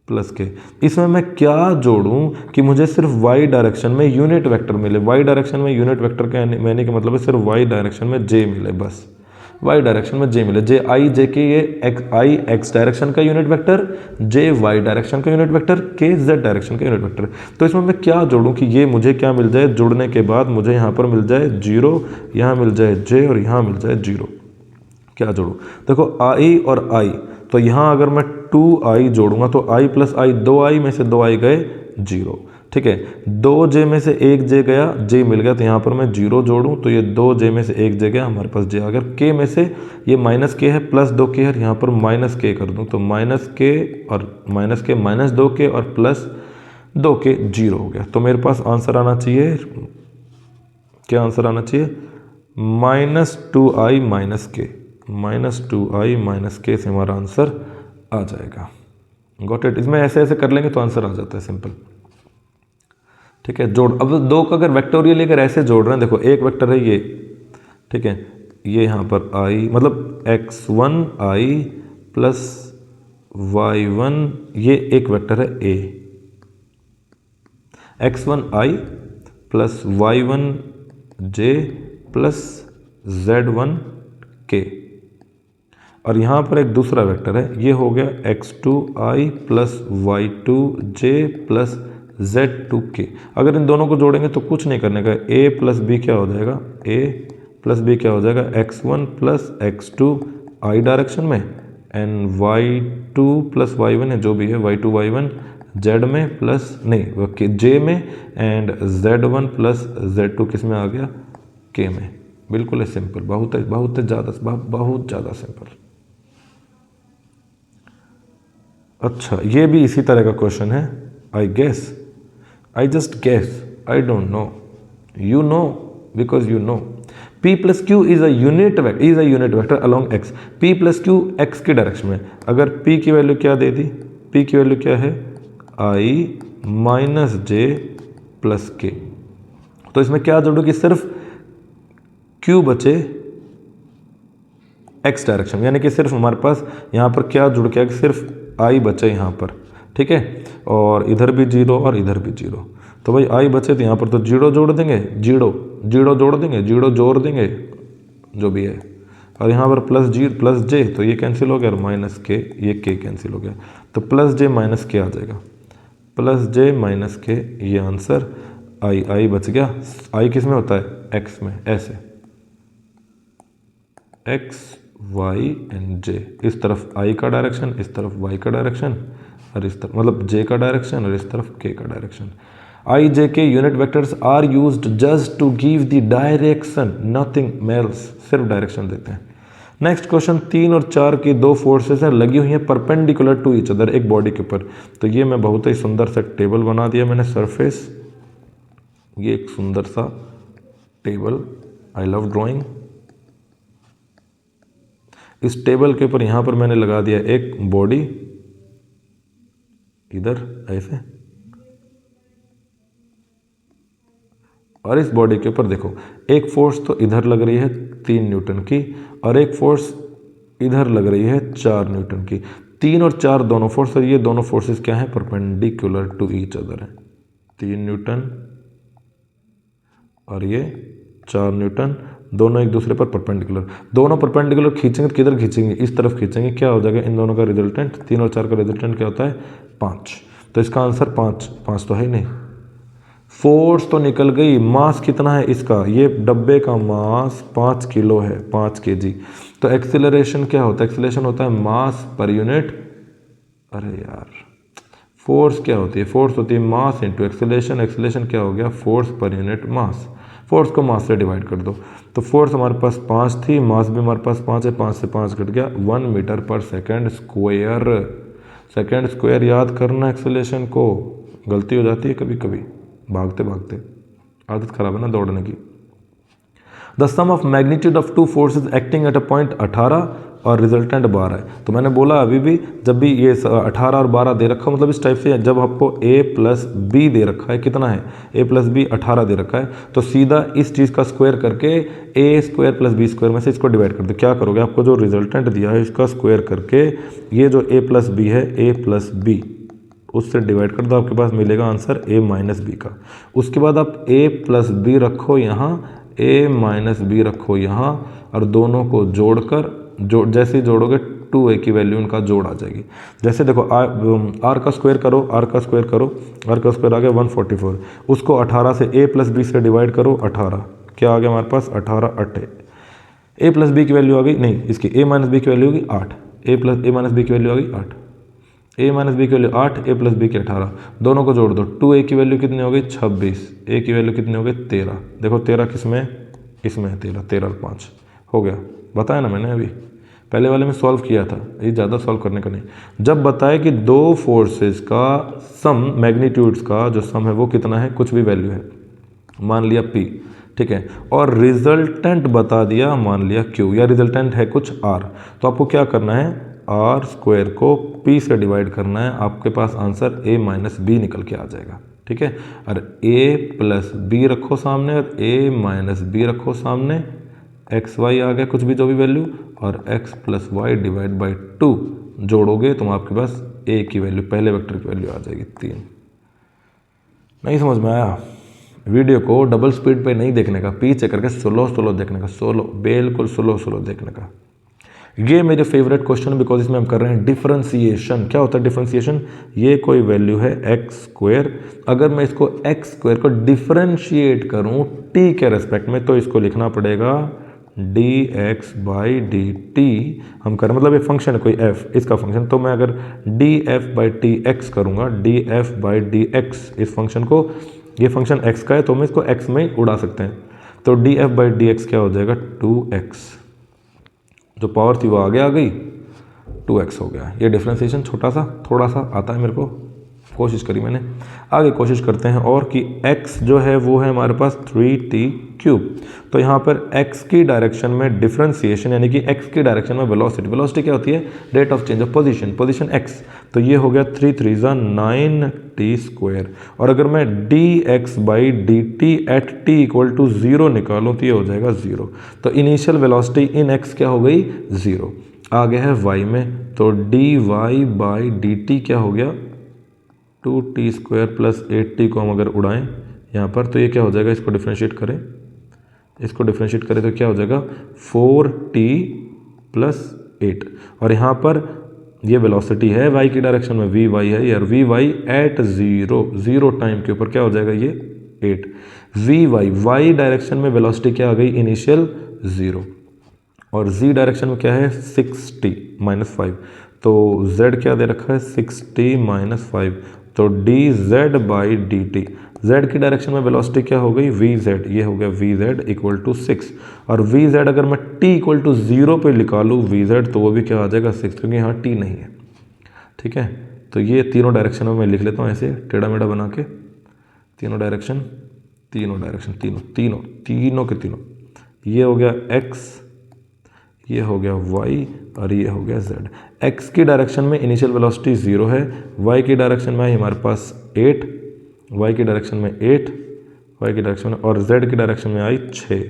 + k। इसमें मैं क्या जोड़ूं कि मुझे सिर्फ y डायरेक्शन में यूनिट वेक्टर मिले, y डायरेक्शन में यूनिट वेक्टर का मैंने का मतलब है सिर्फ y डायरेक्शन में j मिले, बस y डायरेक्शन में j मिले, j के ये i x डायरेक्शन का unit vector, j y direction का unit vector, k z direction का यूनिट वेक्टर। तो इसमें मैं क्या जोड़ूं कि ये मुझे क्या मिल जाए, जुड़ने के बाद मुझे यहाँ पर मिल जाए 0, यहाँ मिल जाए j और यहाँ मिल जाए 0। क्या जोड़ूं, देखो i और i, तो यहाँ अगर मैं 2i जोड़ूंगा तो i + i, 2i में से 2i गए 0, ठीक है, 2j में से 1j गया, j मिल गया, तो यहाँ पर मैं 0 जोड़ूं तो ये 2j में से 1j गया, हमारे पास j आ गया। k में से ये -k है, +2k है, यहाँ पर -k कर दूं तो -k और -k -2k और +2k 0 हो गया। तो मेरे पास आंसर आना चाहिए, क्या आंसर आना चाहिए -2i - k, -2i - k से हमारा आंसर आ जाएगा। गॉट इट, इसमें ऐसे ऐसे कर लेंगे तो आंसर आ जाता है, सिंपल, ठीक है। जोड़, अब दो का अगर वेक्टोरियल अगर ऐसे जोड़ रहे हैं, देखो एक वेक्टर है ये, ठीक है, ये यहाँ पर i मतलब x1i + y1, ये एक वेक्टर है a, x1i + y1j + z1k, और यहाँ पर एक दूसरा वेक्टर है, ये हो गया x2i + y2j + z2k। अगर इन दोनों को जोड़ेंगे तो कुछ नहीं करने का, a + b क्या हो जाएगा, a + b क्या हो जाएगा, x1 + x2 i डायरेक्शन में एंड y2 + y1 है, जो भी है y2 y1 z में प्लस नहीं j में एंड z1 + z2 किस में आ गया, k में। बिल्कुल है सिंपल, बहुत ज़्यादा सिंपल। अच्छा, ये भी इसी तरह का क्वेश्चन है, I just guess, I don't know, you know because you know. p + q is a unit vector along x, p + q x की डायरेक्शन में। अगर p की वैल्यू क्या दे दी, p की वैल्यू क्या है i - j + k, तो इसमें क्या जोड़ो कि सिर्फ q बचे x डायरेक्शन, यानी कि सिर्फ हमारे पास यहाँ पर क्या जुड़ गया कि सिर्फ i बचे यहाँ पर, ठीक है, और इधर भी 0 और इधर भी 0, तो भाई i बचे तो यहाँ पर तो 0 जोड़ देंगे, 0 जोड़ देंगे, 0 जोड़ देंगे जो भी है, और यहाँ पर +j, तो ये कैंसिल हो गया, और -k, ये k कैंसिल हो गया, तो +j - k आ जाएगा, +j - k, ये आंसर i बच गया। i किस में होता है, x में, ऐसे x y एंड j, इस तरफ i का डायरेक्शन, इस तरफ y का डायरेक्शन, और इस तरफ मतलब j का डायरेक्शन, और इस तरफ k का direction. i j k unit vectors are used just to give the direction, nothing else, सिर्फ डायरेक्शन देते हैं। नेक्स्ट क्वेश्चन, 3 और 4 की दो फोर्सेस हैं लगी हुई हैं परपेंडिकुलर टू ईच अदर एक बॉडी के ऊपर। तो ये मैं बहुत ही सुंदर सा टेबल बना दिया मैंने, सरफेस, ये एक सुंदर सा टेबल, आई लव ड्राइंग। इस टेबल के ऊपर यहां पर मैंने लगा दिया एक बॉडी, इधर ऐसे, और इस बॉडी के ऊपर देखो एक फोर्स तो इधर लग रही है 3 न्यूटन की, और एक फोर्स इधर लग रही है 4 न्यूटन की। 3 और 4 दोनों फोर्स, और ये दोनों फोर्सेस क्या है, परपेंडिकुलर टू ईच अदर है। 3 न्यूटन और ये 4 न्यूटन, दोनों एक दूसरे पर परपेंडिकुलर। दोनों परपेंडिकुलर खींचेंगे तो किधर खींचेंगे, इस तरफ खींचेंगे। क्या हो जाएगा इन दोनों का रिजल्टेंट, 3 और 4 का रिजल्टेंट क्या होता है, 5। तो इसका आंसर 5 तो है ही नहीं। फोर्स तो निकल गई, मास कितना है इसका, ये डब्बे का मास 5 किलो है, 5 kg। तो एक्सीलरेशन क्या होता है, एक्सीलरेशन होता है मास पर यूनिट, अरे यार फोर्स क्या होती है, फोर्स होती है मास इंटू एक्सीलरेशन, एक्सीलरेशन क्या हो गया, force per unit mass. Force को मास से डिवाइड कर दो, तो फोर्स हमारे पास 5 थी, मास भी हमारे पास 5 है, 5 से 5 घट गया, 1 मीटर पर सेकेंड स्क्वायर। सेकेंड स्क्वायर याद करना, एक्सीलरेशन को गलती हो जाती है कभी कभी भागते भागते, आदत खराब है ना दौड़ने की। The sum of magnitude of two forces acting at a point 18 और रिजल्टेंट 12 है। तो मैंने बोला अभी भी, जब भी ये 18 और 12 दे रखा, मतलब इस टाइप से जब आपको a प्लस बी दे रखा है, कितना है a प्लस बी 18 दे रखा है, तो सीधा इस चीज़ का स्क्वायर करके a square plus B square में से इसको डिवाइड कर दो। क्या करोगे, आपको जो रिजल्टेंट दिया है इसका स्क्वायर करके ये जो a प्लस बी है, a प्लस बी उससे डिवाइड कर दो, आपके पास मिलेगा आंसर a माइनस बी का। उसके बाद आप a प्लस बी रखो यहाँ, a माइनस बी रखो यहाँ, और दोनों को जोड़कर जैसे ही जोड़ोगे 2a की वैल्यू उनका जोड़ आ जाएगी। जैसे देखो r का स्क्वायर करो, r का स्क्वायर करो, r का स्क्वायर आ गया 144, उसको 18 से a प्लस बी से डिवाइड करो, 18 क्या आ गया हमारे पास, 18 8, a प्लस बी की वैल्यू आ गई, नहीं इसकी a माइनस बी की वैल्यू होगी 8, a माइनस बी की वैल्यू आ गई 8, a माइनस बी की वैल्यू 8, a प्लस बी की 18, दोनों को जोड़ दो, 2a की वैल्यू कितनी हो गई 26, a की वैल्यू कितनी हो गई 13। देखो 13 किस में, इसमें है 13, 13 और 5 हो गया, बताया ना मैंने अभी पहले वाले में सॉल्व किया था, ये ज़्यादा सॉल्व करने का नहीं। जब बताए कि दो फोर्सेस का सम, मैग्नीट्यूड्स का जो सम है वो कितना है, कुछ भी वैल्यू है, मान लिया p, ठीक है, और रिजल्टेंट बता दिया, मान लिया q, या रिजल्टेंट है कुछ r, तो आपको क्या करना है, r स्क्वायर को p से डिवाइड करना है, आपके पास आंसर a माइनस बी निकल के आ जाएगा। ठीक है, और a प्लस बी रखो सामने और a माइनस बी रखो सामने, एक्स वाई आ गया कुछ भी जो भी वैल्यू, और x plus Y divide by 2 जोड़ोगे तो आपके पास a की वैल्यू, पहले वेक्टर की वैल्यू आ जाएगी 3। नहीं समझ में आया, वीडियो को डबल स्पीड पे नहीं देखने का, पीछे करके स्लो स्लो देखने का, स्लो बिल्कुल स्लो स्लो देखने का। ये मेरे फेवरेट क्वेश्चन, बिकॉज इसमें हम कर रहे हैं डिफरेंशिएशन। क्या होता है डिफरेंशिएशन, ये कोई वैल्यू है एक्स स्क्वायर, अगर मैं इसको एक्स स्क्वायर को डिफरेंशिएट करूं t के रेस्पेक्ट में, तो इसको लिखना पड़ेगा dx बाई डी टी। हम करें मतलब ये फंक्शन है कोई f, इसका फंक्शन, तो मैं अगर df बाई टी एक्स करूँगा, df बाई डी एक्स, इस फंक्शन को, ये फंक्शन x का है तो हम इसको x में उड़ा सकते हैं, तो df बाई डी एक्स क्या हो जाएगा 2x, जो पावर थी वो आगे आ गई, 2x हो गया। ये डिफरेंशिएशन छोटा सा थोड़ा सा आता है मेरे को, कोशिश करी मैंने। आगे कोशिश करते हैं और कि x जो है वो है हमारे पास 3t³, तो यहाँ पर x की डायरेक्शन में डिफरेंशिएशन, यानी कि x की डायरेक्शन में वेलोसिटी, वेलोसिटी क्या होती है, rate of change of position, position x, तो ये हो गया 3 3 9t²। और अगर मैं dx by D T at t equal to 0 निकालूँ तो ये हो जाएगा 0, तो इनिशियल वेलोसिटी इन x क्या हो गई 0, आ गया है y में, तो dy बाई डी टी क्या हो गया 2t² प्लस 8t को हम अगर उड़ाएं यहाँ पर, तो ये क्या हो जाएगा, इसको डिफ्रेंशिएट करें, इसको डिफ्रेंशिएट करें तो क्या हो जाएगा 4t प्लस 8, और यहाँ पर ये वेलोसिटी है y की डायरेक्शन में, vy है यार, vy एट 0 टाइम के ऊपर क्या हो जाएगा ये 8, vy डायरेक्शन में वेलोसिटी क्या आ गई इनिशियल 0, और z डायरेक्शन में क्या है 6t माइनस 5, तो z क्या दे रखा है 6t माइनस 5, तो D Z by D T, Z की डायरेक्शन में वेलोसिटी क्या हो गई वी जेड, ये हो गया वी जेड इक्वल टू 6, और वी जेड अगर मैं टी इक्वल टू 0 पे निकालूँ वी जेड तो वो भी क्या आ जाएगा 6, क्योंकि यहाँ टी नहीं है। ठीक है, तो ये तीनों डायरेक्शन में मैं लिख लेता हूँ ऐसे टेढ़ा मेढ़ा बना के, तीनों डायरेक्शन तीनों के तीनों, ये हो गया x, ये हो गया y और ये हो गया z। x की डायरेक्शन में इनिशियल वेलोसिटी 0 है, y की डायरेक्शन में हमारे पास 8, y की डायरेक्शन में 8, y की डायरेक्शन में, और z की डायरेक्शन में आई 6।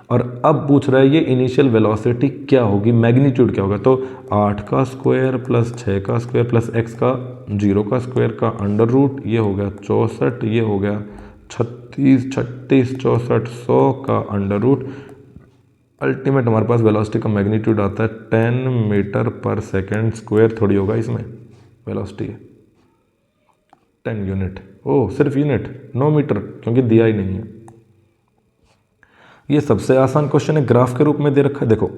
और अब पूछ रहा है ये इनिशियल वेलोसिटी क्या होगी, मैग्नीट्यूड क्या होगा, तो 8 का स्क्वायर प्लस 6 का स्क्वायर प्लस x का 0 का स्क्वायर का अंडर रूट, ये हो गया 64, ये हो गया 36, 64, 100 का अंडर रूट। अल्टीमेट हमारे पास वेलोसिटी का मैग्नीट्यूड आता है 10 मीटर पर सेकेंड स्क्वायर, थोड़ी होगा इसमें वेलोसिटी है 10 यूनिट, ओह सिर्फ यूनिट, 9 मीटर, क्योंकि दिया ही नहीं है। ये सबसे आसान क्वेश्चन है, ग्राफ के रूप में दे रखा है। देखो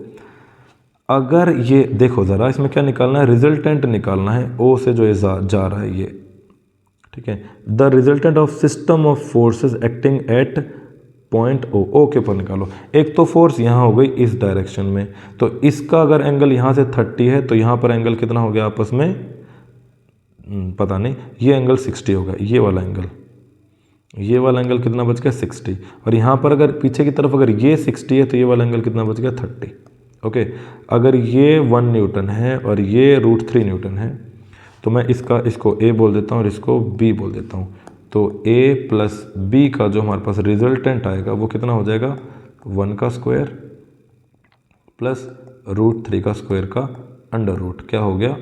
अगर ये देखो ज़रा, इसमें क्या निकालना है, रिजल्टेंट निकालना है, ओ से जो जा रहा है ये, ठीक है, the resultant of system of forces acting at point O के ऊपर निकालो। एक तो फोर्स यहाँ हो गई इस डायरेक्शन में, तो इसका अगर एंगल यहाँ से 30 है तो यहाँ पर एंगल कितना हो गया आपस में, पता नहीं, ये एंगल 60 होगा, ये वाला एंगल कितना बच गया 60, और यहाँ पर अगर पीछे की तरफ अगर ये 60 है तो ये वाला एंगल कितना बच गया 30। ओके, अगर ये 1 न्यूटन है और ये √3 न्यूटन है, तो मैं इसको ए बोल देता हूँ और इसको बी बोल देता हूँ, तो ए प्लस बी का जो हमारे पास रिजल्टेंट आएगा वो कितना हो जाएगा 1 का स्क्वायर प्लस √3 का स्क्वायर का अंडर रूट, क्या हो गया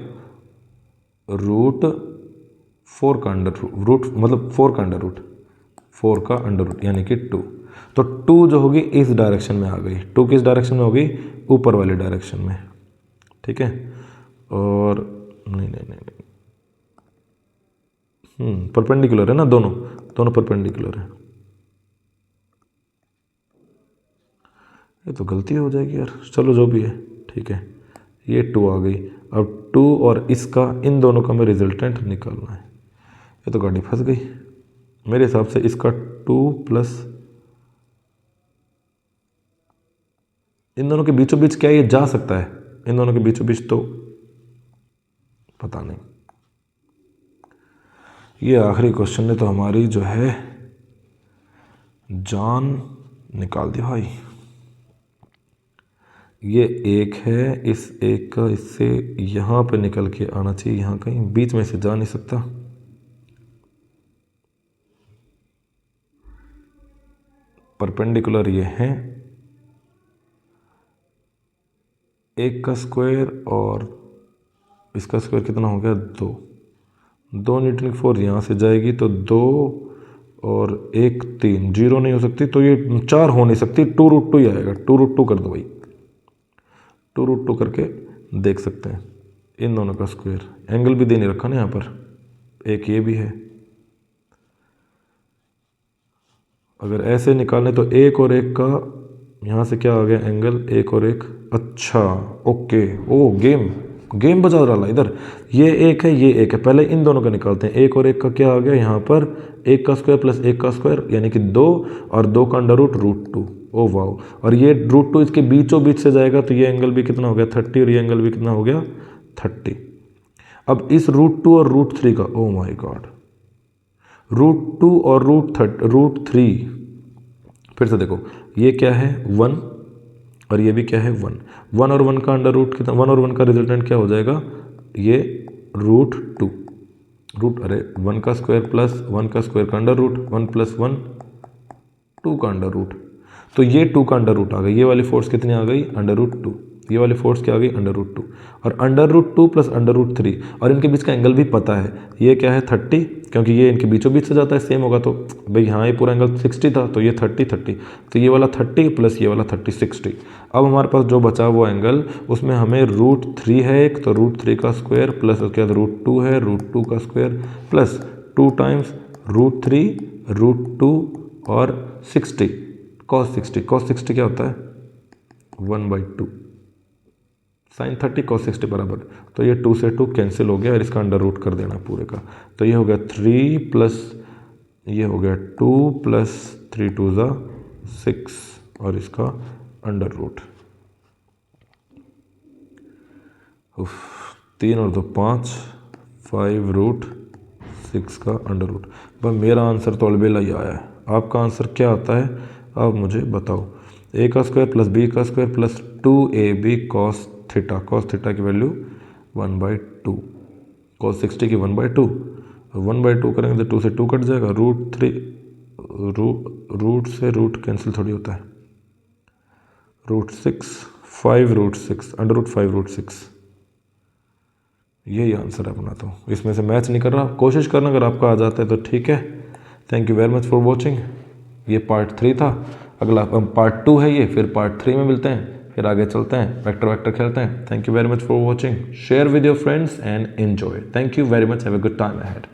√4 का अंडर रूट, मतलब 4 का अंडर रूट यानी कि 2। तो 2 जो होगी इस डायरेक्शन में आ गई, 2 किस डायरेक्शन में होगी, ऊपर वाले डायरेक्शन में, ठीक है, और नहीं, परपेंडिकुलर है ना, दोनों परपेंडिकुलर है। ये तो गलती हो जाएगी यार, चलो जो भी है ठीक है, ये 2 आ गई। अब 2 और इसका, इन दोनों का मैं रिजल्टेंट निकालना है। ये तो गाड़ी फंस गई मेरे हिसाब से, इसका 2 प्लस इन दोनों के बीचों बीच क्या ये जा सकता है, इन दोनों के बीचों बीच तो पता नहीं। ये आखिरी क्वेश्चन ने तो हमारी जो है जान निकाल दी भाई। ये एक है, इस एक का इससे यहाँ पे निकल के आना चाहिए, यहाँ कहीं बीच में से जा नहीं सकता। परपेंडिकुलर ये है, एक का स्क्वायर और इसका स्क्वायर कितना हो गया 2 न्यूटन की फोर्स यहाँ से जाएगी तो 2 और 1 3, 0 नहीं हो सकती, तो ये 4 हो नहीं सकती, 2√2 ही आएगा, 2√2 कर दो भाई, 2√2 करके देख सकते हैं। इन दोनों का स्क्वायर, एंगल भी दे नहीं रखा ना यहाँ पर, एक ये भी है, अगर ऐसे निकालने तो 1 और 1 का यहाँ से क्या आ गया एंगल, 1 और 1, अच्छा ओके, ओ गेम बजा रहा इधर, ये 1 है ये 1 है, पहले इन दोनों का निकालते हैं। 1 और 1 का क्या आ गया यहाँ पर, 1 का स्क्वायर प्लस 1 का स्क्वायर यानी कि 2, और 2 का अंडर रूट √2, ओ वाओ, और ये √2 इसके बीचों बीच से जाएगा तो ये एंगल भी कितना हो गया 30, और ये एंगल भी कितना हो गया 30। अब इस √2 और √3 का, ओ माई गॉड, √2 और √3, फिर से देखो ये क्या है 1 और ये भी क्या है 1 और 1 का अंडर रूट कितना, 1 और 1 का रिजल्टेंट क्या हो जाएगा, ये √2 अरे 1 का स्क्वायर प्लस 1 का स्क्वायर का अंडर रूट, 1 + 1 2 का अंडर रूट, तो ये 2 का अंडर रूट आ गई, ये वाली फोर्स कितनी आ गई √2, ये वाली फोर्स क्या आ गई √2, और √2 प्लस √3, और इनके बीच का एंगल भी पता है, ये क्या है 30, क्योंकि ये इनके बीचों बीच से जाता है, सेम होगा, तो भाई यहाँ ये पूरा एंगल 60 था तो ये 30, तो ये वाला 30 प्लस ये वाला 30, 60। अब हमारे पास जो बचा वो एंगल, उसमें हमें √3 है एक, तो √3 का स्क्वायर प्लस उसके बाद √2 है, √2 का स्क्वायर प्लस 2 टाइम्स √3 √2 और 60 cos 60 क्या होता है 1/2, साइन 30 cos 60 बराबर, तो ये 2 से 2 कैंसिल हो गया और इसका अंडर रूट कर देना पूरे का। तो ये हो गया 3 प्लस ये हो गया 2 प्लस 3 2 ज़ा 6 और इसका अंडर रूट। 3 और 2 5 5 रूट 6 का अंडर रूट। बस मेरा आंसर तो अलबेला ही आया है। आपका आंसर क्या आता है आप मुझे बताओ। a का स्क्वायर प्लस b का square plus 2ab cos theta की वैल्यू 1/2, cos 60 की 1/2, 1/2 करेंगे तो 2 से 2 कट जाएगा, रूट से रूट कैंसिल थोड़ी होता है, √6 5√6 अंडर रूट 5√6। यही आंसर है अपना। तो इसमें से मैच नहीं कर रहा, कोशिश करना, अगर आपका आ जाता है तो ठीक है। Thank you very much for watching. ये पार्ट 3 था, अगला पार्ट 2 है ये, फिर पार्ट 3 में मिलते हैं, फिर आगे चलते हैं, वेक्टर खेलते हैं। Thank you very much for watching, share with your friends and enjoy. Thank you very much, have a good time ahead.